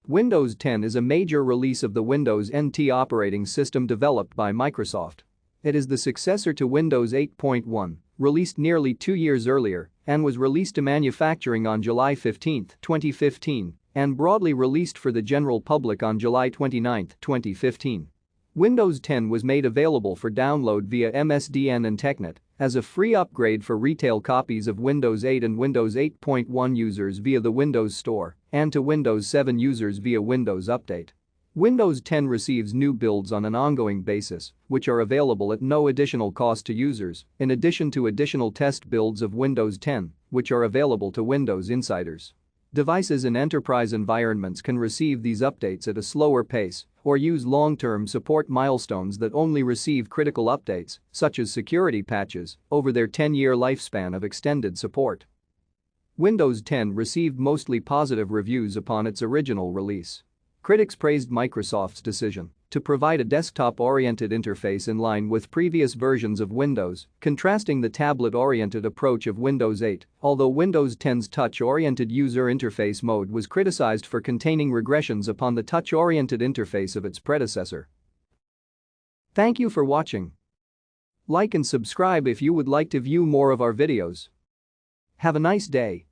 Windows 10 is a major release of the Windows NT operating system developed by Microsoft. It is the successor to Windows 8.1, released nearly 2 years earlier, and was released to manufacturing on July 15, 2015, and broadly released for the general public on July 29, 2015. Windows 10 was made available for download via MSDN and TechNet as a free upgrade for retail copies of Windows 8 and Windows 8.1 users via the Windows Store and to Windows 7 users via Windows Update. Windows 10 receives new builds on an ongoing basis, which are available at no additional cost to users, in addition to additional test builds of Windows 10, which are available to Windows insiders. Devices in enterprise environments can receive these updates at a slower pace or use long-term support milestones that only receive critical updates, such as security patches, over their 10-year lifespan of extended support. Windows 10 received mostly positive reviews upon its original release. Critics praised Microsoft's decision to provide a desktop-oriented interface in line with previous versions of Windows, contrasting the tablet-oriented approach of Windows 8, although Windows 10's touch-oriented user interface mode was criticized for containing regressions upon the touch-oriented interface of its predecessor. Thank you for watching. Like and subscribe if you would like to view more of our videos. Have a nice day.